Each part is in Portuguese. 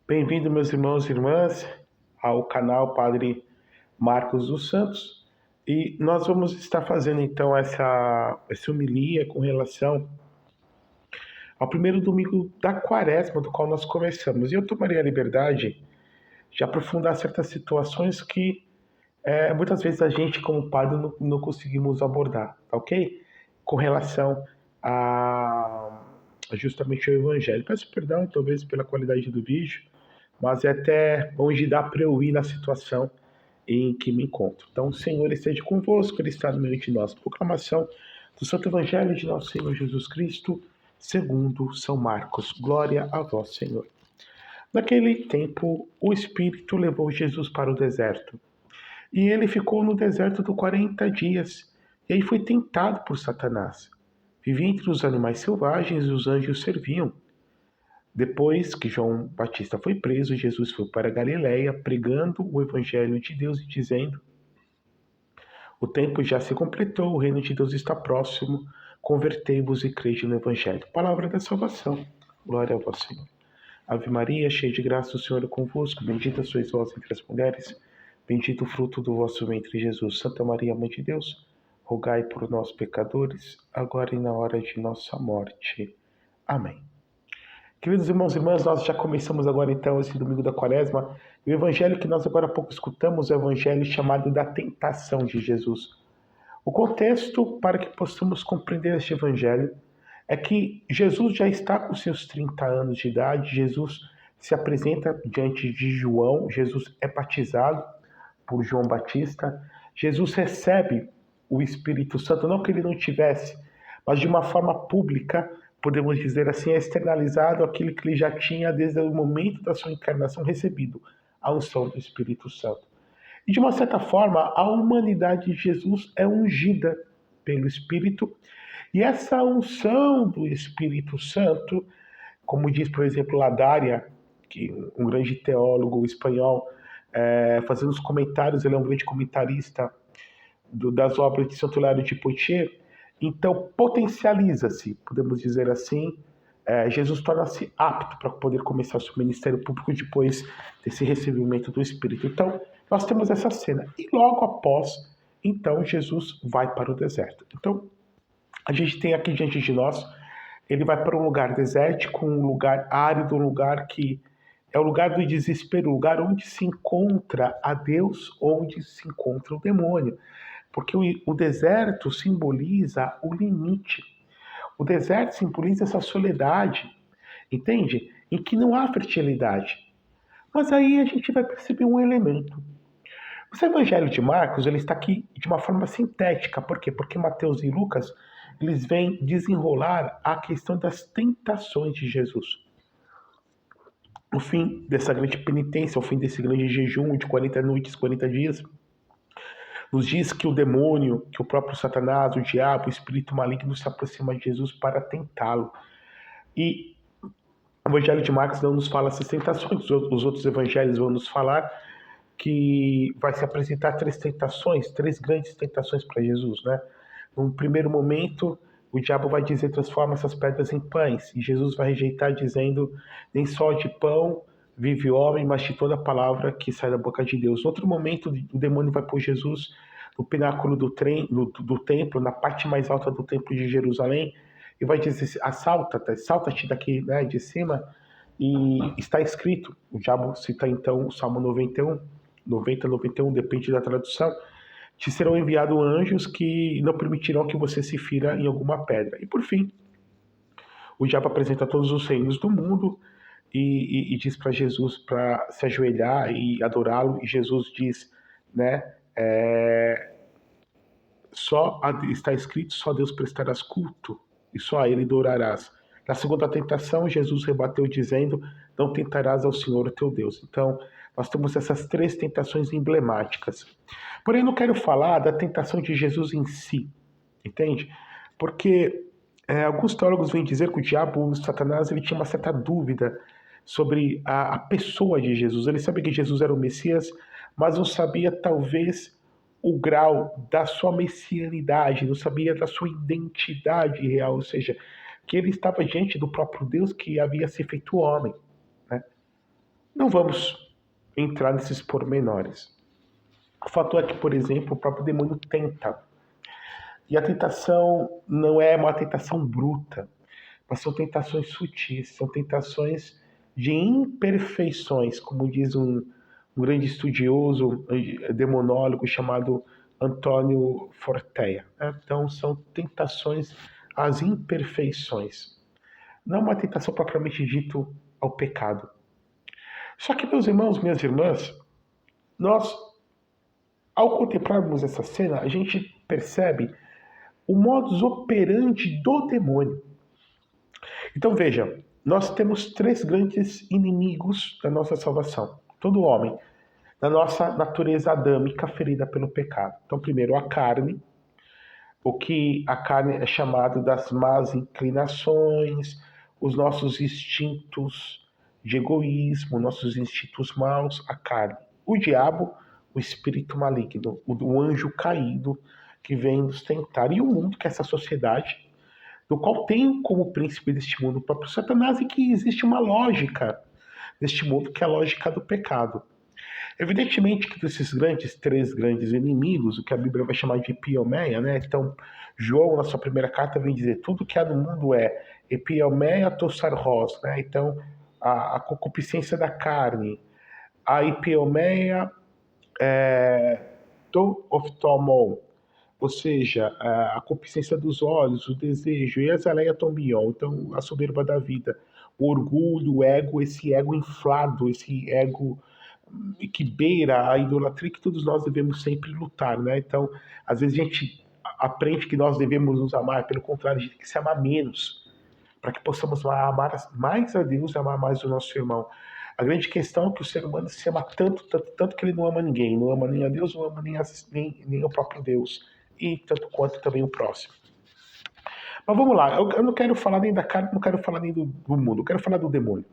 Bem-vindo, meus irmãos e irmãs, ao canal Padre Marcos dos Santos. E nós vamos estar fazendo então essa homilia com relação ao primeiro domingo da quaresma, do qual nós começamos. E eu tomarei a liberdade de aprofundar certas situações que muitas vezes a gente, como padre, não conseguimos abordar, tá ok? Com relação a justamente ao Evangelho. Peço perdão, talvez, pela qualidade do vídeo, mas é até onde dá para eu ir na situação em que me encontro. Então, o Senhor esteja convosco, Ele está no meio de nós. Proclamação do Santo Evangelho de nosso Senhor Jesus Cristo, segundo São Marcos. Glória a vós, Senhor. Naquele tempo, o Espírito levou Jesus para o deserto. E ele ficou no deserto por 40 dias. E aí foi tentado por Satanás. Vivia entre os animais selvagens e os anjos serviam. Depois que João Batista foi preso, Jesus foi para Galiléia, pregando o evangelho de Deus e dizendo: o tempo já se completou, o reino de Deus está próximo, convertei-vos e crede no evangelho. Palavra da salvação. Glória a vós, Senhor. Ave Maria, cheia de graça, o Senhor é convosco, bendita sois vós entre as mulheres, bendito o fruto do vosso ventre, Jesus. Santa Maria, Mãe de Deus, rogai por nós, pecadores, agora e na hora de nossa morte. Amém. Queridos irmãos e irmãs, nós já começamos agora então esse domingo da quaresma. E o evangelho que nós agora há pouco escutamos é o evangelho chamado da tentação de Jesus. O contexto para que possamos compreender este evangelho é que Jesus já está com seus 30 anos de idade, Jesus se apresenta diante de João, Jesus é batizado por João Batista, Jesus recebe o Espírito Santo, não que ele não tivesse, mas de uma forma pública, podemos dizer assim, é externalizado aquilo que ele já tinha desde o momento da sua encarnação recebido, a unção do Espírito Santo. E de uma certa forma, a humanidade de Jesus é ungida pelo Espírito, e essa unção do Espírito Santo, como diz, por exemplo, Ladária, que um grande teólogo espanhol, fazendo os comentários, ele é um grande comentarista das obras de Santo Hilário de Poitiers, então potencializa-se, podemos dizer assim, Jesus torna-se apto para poder começar o seu ministério público depois desse recebimento do Espírito. Então, nós temos essa cena. E logo após, então, Jesus vai para o deserto. Então, a gente tem aqui diante de nós, ele vai para um lugar desértico, um lugar árido, um lugar que é o lugar do desespero, o lugar onde se encontra a Deus, onde se encontra o demônio. Porque o deserto simboliza o limite. O deserto simboliza essa soledade, entende? Em que não há fertilidade. Mas aí a gente vai perceber um elemento. O Evangelho de Marcos ele está aqui de uma forma sintética. Por quê? Porque Mateus e Lucas eles vêm desenrolar a questão das tentações de Jesus. O fim dessa grande penitência, o fim desse grande jejum de 40 noites, 40 dias, nos diz que o demônio, que o próprio Satanás, o diabo, o espírito maligno se aproxima de Jesus para tentá-lo. E o Evangelho de Marcos não nos fala essas tentações, os outros evangelhos vão nos falar que vai se apresentar três tentações, três grandes tentações para Jesus, né? Num primeiro momento, o diabo vai dizer, transforma essas pedras em pães, e Jesus vai rejeitar dizendo, nem só de pão vive o homem, mas de toda palavra que sai da boca de Deus. No outro momento, o demônio vai pôr Jesus no pináculo do templo, na parte mais alta do templo de Jerusalém, e vai dizer, salta-te daqui, né, de cima, e está escrito, o diabo cita então o Salmo 91, 90, 91, depende da tradução, te serão enviados anjos que não permitirão que você se fira em alguma pedra. E por fim, o diabo apresenta todos os reinos do mundo e diz para Jesus para se ajoelhar e adorá-lo. E Jesus diz, né, só está escrito, só Deus prestarás culto e só a ele adorarás. Na segunda tentação, Jesus rebateu dizendo, não tentarás ao Senhor o teu Deus. Então, nós temos essas três tentações emblemáticas. Porém, não quero falar da tentação de Jesus em si, entende? Porque alguns teólogos vêm dizer que o diabo, o Satanás, ele tinha uma certa dúvida sobre a pessoa de Jesus. Ele sabia que Jesus era o Messias, mas não sabia, talvez, o grau da sua messianidade, não sabia da sua identidade real, ou seja, que ele estava diante do próprio Deus que havia se feito homem, né? Não vamos entrar nesses pormenores. O fato é que, por exemplo, o próprio demônio tenta. E a tentação não é uma tentação bruta, mas são tentações sutis, são tentações de imperfeições, como diz um grande estudioso demonólogo chamado Antônio Forteia, né? Então, são tentações às imperfeições. Não uma tentação propriamente dito ao pecado. Só que, meus irmãos, minhas irmãs, nós, ao contemplarmos essa cena, a gente percebe o modus operandi do demônio. Então veja, nós temos três grandes inimigos da nossa salvação. Todo homem, da nossa natureza adâmica ferida pelo pecado. Então, primeiro, a carne, o que a carne é chamado das más inclinações, os nossos instintos de egoísmo, nossos instintos maus, a carne. O diabo, o espírito maligno, o anjo caído que vem nos tentar. E o mundo, que é essa sociedade, do qual tem como príncipe deste mundo o próprio Satanás, e que existe uma lógica neste mundo, que é a lógica do pecado. Evidentemente que desses três grandes inimigos, o que a Bíblia vai chamar de epiomeia, né? Então, João, na sua primeira carta, vem dizer: tudo que há no mundo é epiomeia tossarros, né? Então, a concupiscência da carne, a epiomeia to oftalmon, ou seja, a concupiscência dos olhos, o desejo, e a zeleia tombion, então a soberba da vida, o orgulho, o ego, esse ego inflado, esse ego que beira a idolatria, que todos nós devemos sempre lutar, né? Então, às vezes a gente aprende que nós devemos nos amar, pelo contrário, a gente tem que se amar menos, para que possamos amar mais a Deus e amar mais o nosso irmão. A grande questão é que o ser humano se ama tanto, tanto, tanto que ele não ama ninguém, não ama nem a Deus, não ama nem o próprio Deus, e tanto quanto também o próximo. Mas vamos lá, eu não quero falar nem da carne, não quero falar nem do mundo, eu quero falar do demônio.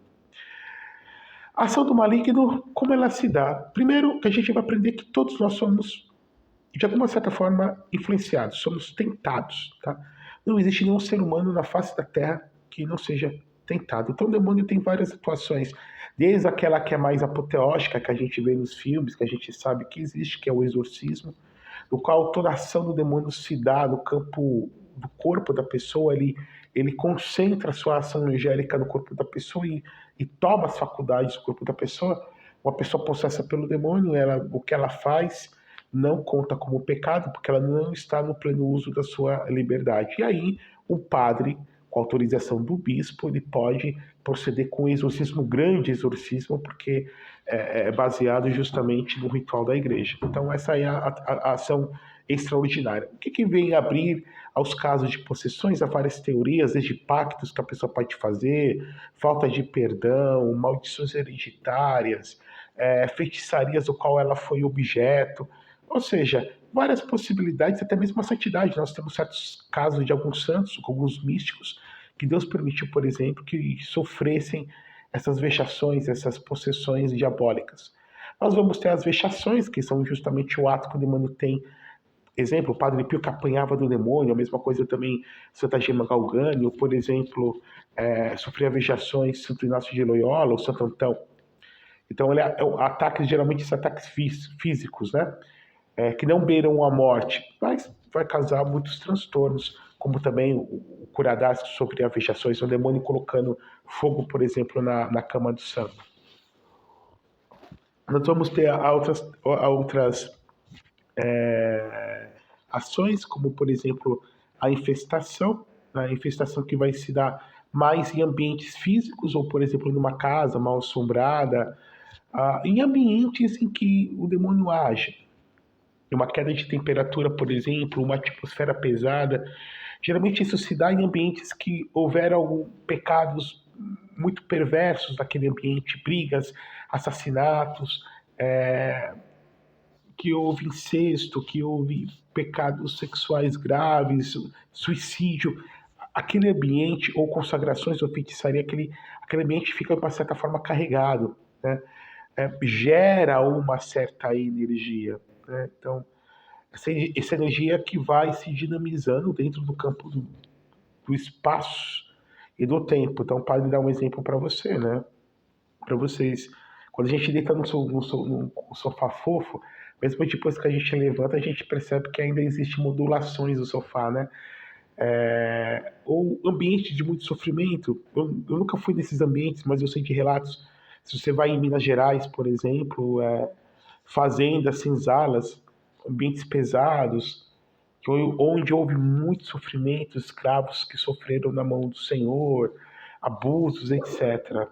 A ação do maligno, como ela se dá? Primeiro, que a gente vai aprender que todos nós somos, de alguma certa forma, influenciados, somos tentados, tá? Não existe nenhum ser humano na face da Terra que não seja tentado. Então o demônio tem várias atuações, desde aquela que é mais apoteótica, que a gente vê nos filmes, que a gente sabe que existe, que é o exorcismo, no qual toda a ação do demônio se dá no campo do corpo da pessoa, ele concentra a sua ação angélica no corpo da pessoa e toma as faculdades do corpo da pessoa. Uma pessoa possessa pelo demônio, o que ela faz não conta como pecado, porque ela não está no pleno uso da sua liberdade. E aí, o padre, com autorização do bispo, ele pode proceder com um exorcismo, grande exorcismo, porque é baseado justamente no ritual da igreja. Então, essa é a ação extraordinária. O que vem abrir aos casos de possessões? Há várias teorias, desde pactos que a pessoa pode fazer, falta de perdão, maldições hereditárias, feitiçarias do qual ela foi objeto. Ou seja, várias possibilidades, até mesmo a santidade. Nós temos certos casos de alguns santos, alguns místicos, que Deus permitiu, por exemplo, que sofressem essas vexações, essas possessões diabólicas. Nós vamos ter as vexações, que são justamente o ato que o demônio tem. Exemplo, o Padre Pio que apanhava do demônio, a mesma coisa também Santa Gema Galgani, ou, por exemplo, sofria vexações Santo Inácio de Loyola ou Santo Antão. Então, ataques, geralmente, são ataques físicos, né? Que não beiram a morte, mas vai causar muitos transtornos, como também o Curadas, que sofria vexações, o demônio colocando fogo, por exemplo, na cama do santo. Nós vamos ter outras ações, como, por exemplo, a infestação que vai se dar mais em ambientes físicos, ou, por exemplo, numa casa mal assombrada, em ambientes em que o demônio age. Uma queda de temperatura, por exemplo, uma atmosfera pesada. Geralmente isso se dá em ambientes que houveram pecados muito perversos naquele ambiente, brigas, assassinatos, que houve incesto, que houve pecados sexuais graves, suicídio. Aquele ambiente, ou consagrações ou feitiçaria, aquele ambiente fica, de uma certa forma, carregado, né? Gera uma certa energia, né? Então, essa energia que vai se dinamizando dentro do campo do espaço e do tempo. Então, o padre dá um exemplo para você, né? Para vocês. Quando a gente deita no sofá fofo, mesmo depois que a gente levanta, a gente percebe que ainda existem modulações do sofá, né? Ou ambiente de muito sofrimento. Eu nunca fui nesses ambientes, mas eu sei de relatos. Se você vai em Minas Gerais, por exemplo, fazendas, senzalas, ambientes pesados, onde houve muito sofrimento, escravos que sofreram na mão do Senhor, abusos, etc.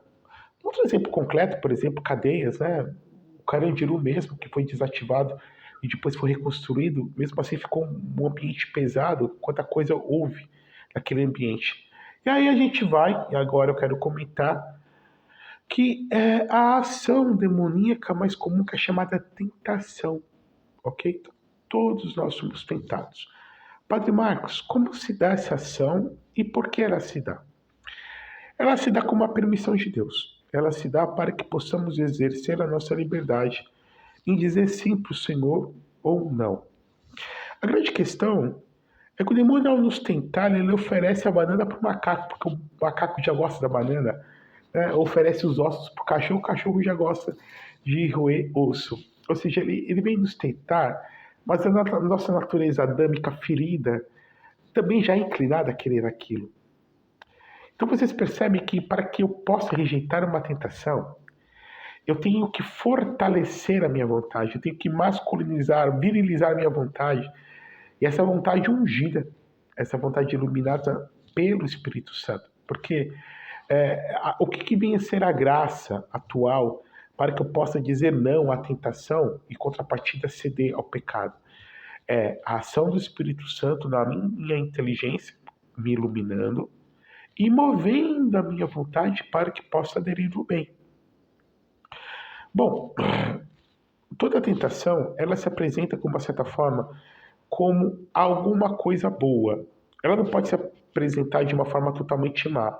Outro exemplo concreto, por exemplo, cadeias, né? O Carandiru mesmo, que foi desativado e depois foi reconstruído, mesmo assim ficou um ambiente pesado, quanta coisa houve naquele ambiente. E aí a gente vai, e agora eu quero comentar, que é a ação demoníaca mais comum que é chamada tentação, ok? Então, todos nós somos tentados. Padre Marcos, como se dá essa ação e por que ela se dá? Ela se dá com uma permissão de Deus. Ela se dá para que possamos exercer a nossa liberdade em dizer sim para o Senhor ou não. A grande questão é que o demônio, ao nos tentar, ele oferece a banana para o macaco, porque o macaco já gosta da banana, né? Oferece os ossos para o cachorro já gosta de roer osso. Ou seja, ele vem nos tentar, mas a nossa natureza adâmica ferida também já é inclinada a querer aquilo. Então vocês percebem que para que eu possa rejeitar uma tentação, eu tenho que fortalecer a minha vontade, eu tenho que masculinizar, virilizar a minha vontade, e essa vontade ungida, essa vontade iluminada pelo Espírito Santo. Porque o que vem a ser a graça atual para que eu possa dizer não à tentação e contrapartida ceder ao pecado? É a ação do Espírito Santo na minha inteligência, me iluminando, e movendo a minha vontade para que possa aderir ao bem. Bom, toda tentação, ela se apresenta, de uma certa forma, como alguma coisa boa. Ela não pode se apresentar de uma forma totalmente má.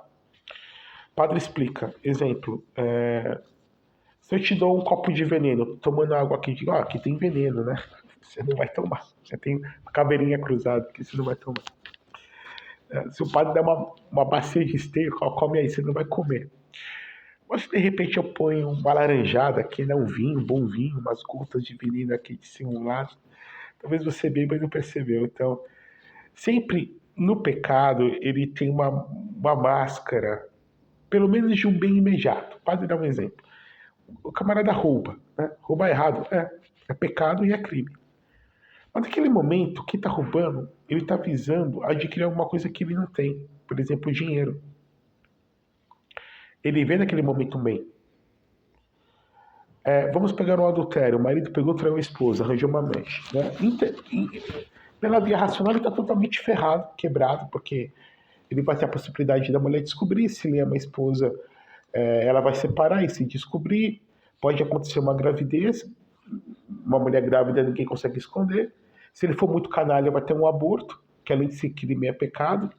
O padre explica, exemplo, se eu te dou um copo de veneno, tomando água aqui, digo, aqui tem veneno, né? Você não vai tomar. Você tem uma caveirinha cruzada que você não vai tomar. Se o padre der uma bacia de esteio, come aí, você não vai comer. Mas se de repente eu ponho uma laranjada aqui, né, um vinho, um bom vinho, umas gotas de veneno aqui dissimulado, talvez você beba e não percebeu. Então, sempre no pecado, ele tem uma máscara, pelo menos de um bem imediato. O padre dá um exemplo. O camarada rouba, né? Roubar errado, é pecado e é crime. Mas naquele momento, quem está roubando, ele está visando adquirir alguma coisa que ele não tem. Por exemplo, dinheiro. Ele vê naquele momento um bem. Vamos pegar um adultério. O marido pegou, traiu a esposa, arranjou uma mecha. Né? Pela via racional, ele está totalmente ferrado, quebrado, porque ele vai ter a possibilidade da mulher descobrir se ele ama a esposa, ela vai separar e se descobrir. Pode acontecer uma gravidez, uma mulher grávida ninguém consegue esconder. Se ele for muito canalha, vai ter um aborto, que além de ser crime é pecado.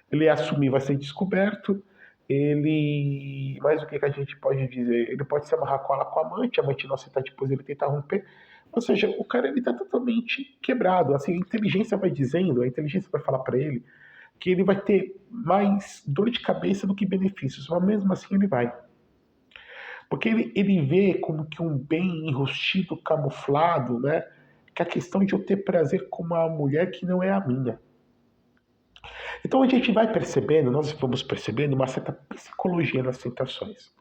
Ele assumir, vai ser descoberto. Mas o que a gente pode dizer? Ele pode se amarrar com ela, com a amante não aceitar, depois ele tentar romper. Ou seja, o cara ele tá totalmente quebrado. Assim, a inteligência vai dizendo, a inteligência vai falar para ele que ele vai ter mais dor de cabeça do que benefícios, mas mesmo assim ele vai. Porque ele vê como que um bem enrustido, camuflado, né? Que a questão de eu ter prazer com uma mulher que não é a minha. Então a gente vai percebendo, nós vamos percebendo uma certa psicologia nas tentações.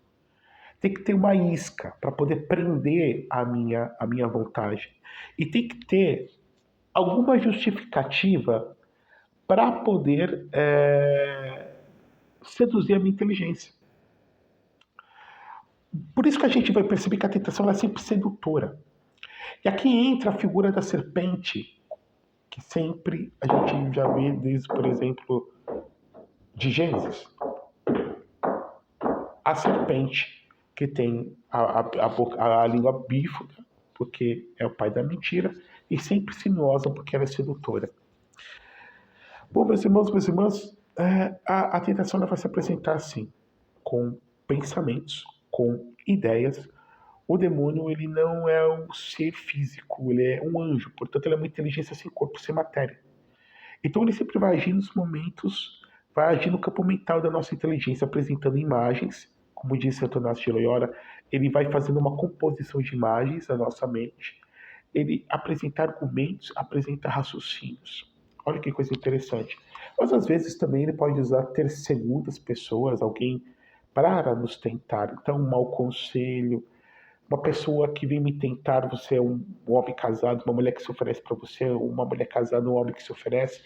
Tem que ter uma isca para poder prender a minha vontade. E tem que ter alguma justificativa para poder seduzir a minha inteligência. Por isso que a gente vai perceber que a tentação ela é sempre sedutora. E aqui entra a figura da serpente, que sempre a gente já vê desde, por exemplo, de Gênesis. A serpente, que tem a língua bífida, porque é o pai da mentira, e sempre sinuosa, porque ela é sedutora. Bom, meus irmãos, minhas irmãs, a tentação vai se apresentar assim, com pensamentos, com ideias. O demônio, ele não é um ser físico, ele é um anjo, portanto ele é uma inteligência sem corpo, sem matéria. Então ele sempre vai agir nos momentos, vai agir no campo mental da nossa inteligência, apresentando imagens, como diz Santo Inácio de Loyola, ele vai fazendo uma composição de imagens na nossa mente. Ele apresenta argumentos, apresenta raciocínios. Olha que coisa interessante. Mas às vezes também ele pode usar ter segundas pessoas, alguém para nos tentar. Então, um mau conselho, uma pessoa que vem me tentar, você é um homem casado, uma mulher que se oferece para você, uma mulher casada, um homem que se oferece.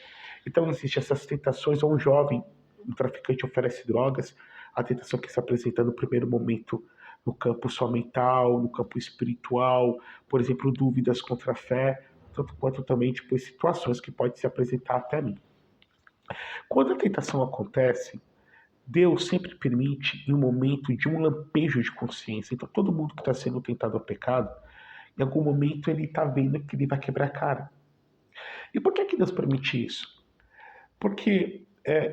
Então, existem essas tentações, ou um jovem, um traficante oferece drogas, a tentação que se apresenta no primeiro momento no campo só mental, no campo espiritual, por exemplo, dúvidas contra a fé, tanto quanto também depois situações que podem se apresentar até mim. Quando a tentação acontece, Deus sempre permite em um momento de um lampejo de consciência. Então, todo mundo que está sendo tentado ao pecado, em algum momento ele está vendo que ele vai quebrar a cara. E por que Deus permite isso? Porque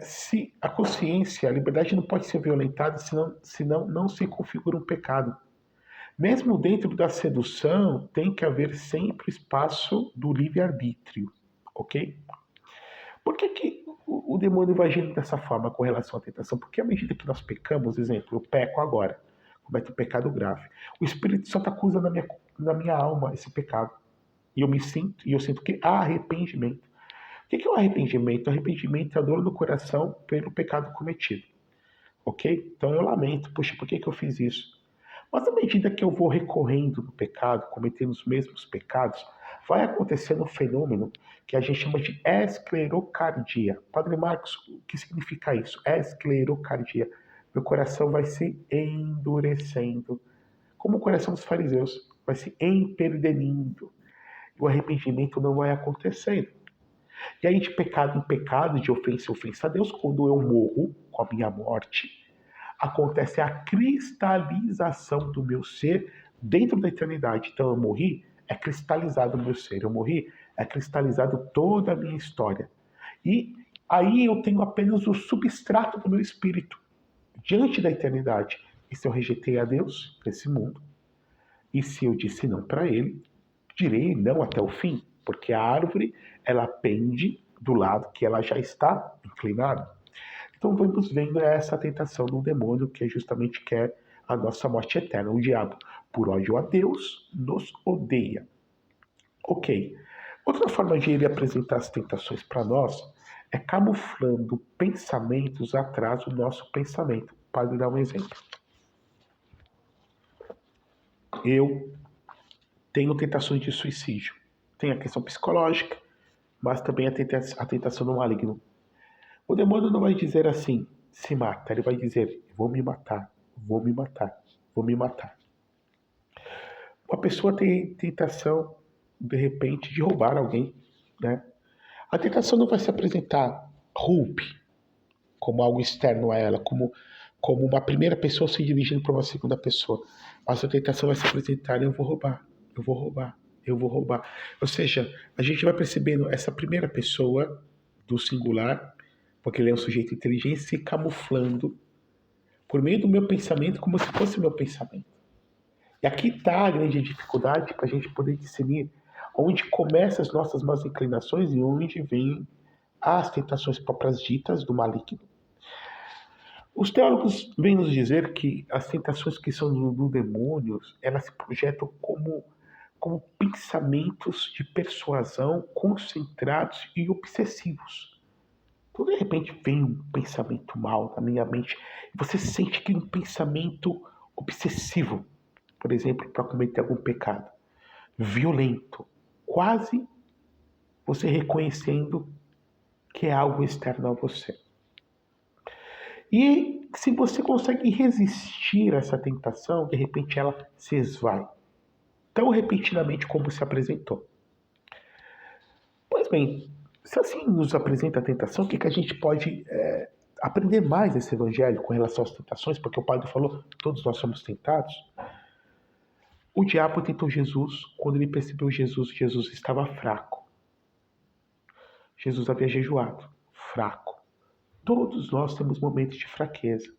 se a consciência, a liberdade não pode ser violentada, senão não se configura um pecado. Mesmo dentro da sedução, tem que haver sempre espaço do livre-arbítrio, ok? Por que o demônio vai agindo dessa forma com relação à tentação? Porque à medida que nós pecamos, exemplo, eu peco agora, cometo um pecado grave, o Espírito Santo acusa na minha alma esse pecado. E eu sinto que há arrependimento. O que é o arrependimento? O arrependimento é a dor no coração pelo pecado cometido, ok? Então eu lamento, puxa, por que eu fiz isso? Mas à medida que eu vou recorrendo no pecado, cometendo os mesmos pecados, vai acontecendo um fenômeno que a gente chama de esclerocardia. Padre Marcos, o que significa isso? Esclerocardia. Meu coração vai se endurecendo, como o coração dos fariseus, vai se emperdenindo. O arrependimento não vai acontecendo. E aí, de pecado em pecado, de ofensa em ofensa a Deus, quando eu morro com a minha morte, acontece a cristalização do meu ser dentro da eternidade. Então eu morri, é cristalizado o meu ser. Eu morri, é cristalizado toda a minha história. E aí eu tenho apenas o substrato do meu espírito diante da eternidade. E se eu rejeitei a Deus nesse mundo, e se eu disse não para Ele, direi não até o fim, porque a árvore ela pende do lado que ela já está inclinada. Então vamos vendo essa tentação do demônio que justamente quer a nossa morte eterna. O diabo, por ódio a Deus, nos odeia. Ok. Outra forma de ele apresentar as tentações para nós é camuflando pensamentos atrás do nosso pensamento. Para dar um exemplo. Eu tenho tentações de suicídio. Tem a questão psicológica, mas também a tentação do maligno. O demônio não vai dizer assim, se mata. Ele vai dizer, vou me matar, vou me matar, vou me matar. Uma pessoa tem tentação, de repente, de roubar alguém, né? A tentação não vai se apresentar roube, como algo externo a ela, como uma primeira pessoa se dirigindo para uma segunda pessoa. Mas a tentação vai se apresentar, eu vou roubar, eu vou roubar, eu vou roubar. Ou seja, a gente vai percebendo essa primeira pessoa do singular, porque ele é um sujeito inteligente, se camuflando por meio do meu pensamento como se fosse o meu pensamento. E aqui está a grande dificuldade para a gente poder discernir onde começam as nossas más inclinações e onde vêm as tentações próprias ditas do maligno. Os teólogos vêm nos dizer que as tentações que são do demônio, elas se projetam como pensamentos de persuasão concentrados e obsessivos. Então, de repente, vem um pensamento mal na minha mente e você sente que é um pensamento obsessivo, por exemplo, para cometer algum pecado, violento, quase você reconhecendo que é algo externo a você. E se você consegue resistir a essa tentação, de repente ela se esvai, tão repentinamente como se apresentou. Pois bem, se assim nos apresenta a tentação, o que a gente pode aprender mais desse evangelho com relação às tentações? Porque o padre falou, todos nós somos tentados. O diabo tentou Jesus, quando ele percebeu Jesus estava fraco. Jesus havia jejuado, fraco. Todos nós temos momentos de fraqueza,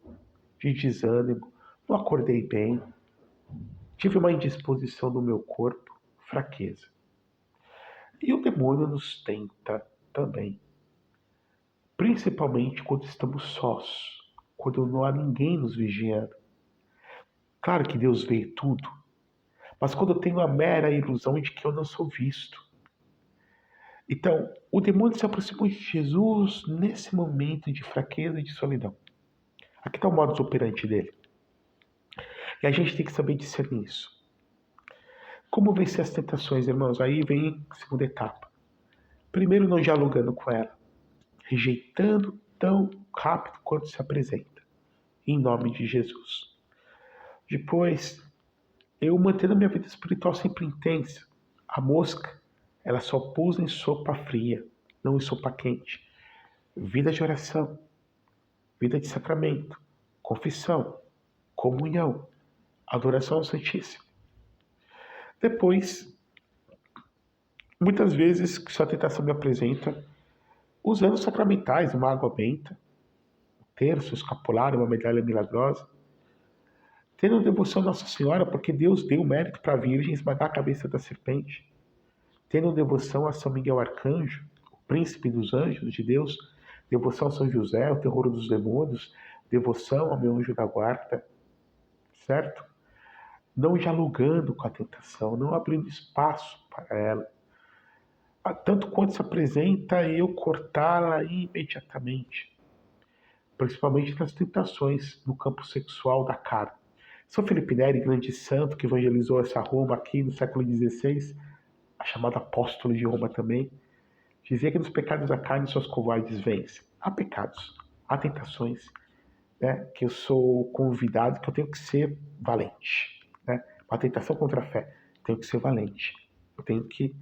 de desânimo, não acordei bem, tive uma indisposição no meu corpo, fraqueza. E o demônio nos tenta também, principalmente quando estamos sós, quando não há ninguém nos vigiando. Claro que Deus vê tudo, mas quando eu tenho a mera ilusão de que eu não sou visto. Então, o demônio se aproximou de Jesus nesse momento de fraqueza e de solidão. Aqui está o modus operandi dele. E a gente tem que saber discernir isso. Como vencer as tentações, irmãos? Aí vem a segunda etapa. Primeiro, não dialogando com ela, rejeitando tão rápido quanto se apresenta, em nome de Jesus. Depois, eu mantendo a minha vida espiritual sempre intensa. A mosca, ela só pousa em sopa fria, não em sopa quente. Vida de oração, vida de sacramento, confissão, comunhão, adoração ao Santíssimo. Depois, muitas vezes que sua tentação me apresenta, usando sacramentais, uma água benta, um terço, escapulário, uma medalha milagrosa, tendo devoção a Nossa Senhora, porque Deus deu mérito para a Virgem esmagar a cabeça da serpente, tendo devoção a São Miguel Arcanjo, o príncipe dos anjos de Deus, devoção a São José, o terror dos demônios, devoção ao meu anjo da guarda, certo? Não dialogando com a tentação, não abrindo espaço para ela. Tanto quanto se apresenta, eu cortá-la imediatamente, principalmente nas tentações no campo sexual da carne. São Felipe Neri, grande santo que evangelizou essa Roma aqui no século XVI, a chamada apóstolo de Roma também, dizia que nos pecados da carne só os covardes vencem. Há pecados, há tentações, né, que eu sou convidado, que eu tenho que ser valente. Né? Uma tentação contra a fé, eu tenho que ser valente. Eu tenho que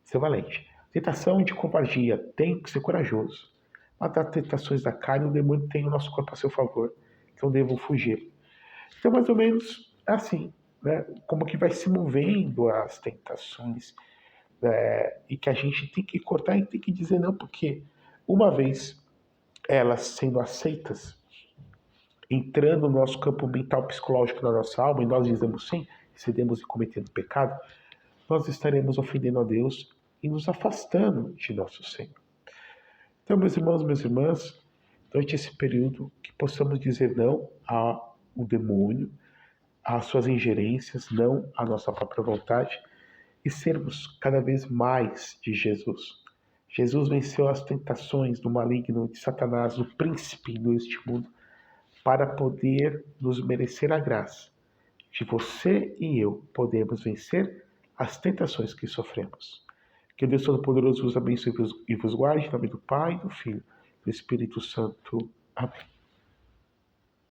ser valente. Tentação de covardia, tenho que ser corajoso. Mas das tentações da carne, o demônio tem o nosso corpo a seu favor, então devo fugir. Então, mais ou menos assim, né? Como que vai se movendo as tentações, e que a gente tem que cortar e tem que dizer não, porque uma vez elas sendo aceitas, entrando no nosso campo mental, psicológico da nossa alma, e nós dizemos sim, cedemos e cometendo pecado, nós estaremos ofendendo a Deus e nos afastando de nosso Senhor. Então, meus irmãos, minhas irmãs, durante esse período, que possamos dizer não ao demônio, às suas ingerências, não à nossa própria vontade, e sermos cada vez mais de Jesus. Jesus venceu as tentações do maligno, de Satanás, do príncipe deste mundo, para poder nos merecer a graça de você e eu podermos vencer as tentações que sofremos. Que o Deus Todo-Poderoso vos abençoe e vos guarde, em nome do Pai, do Filho e do Espírito Santo. Amém.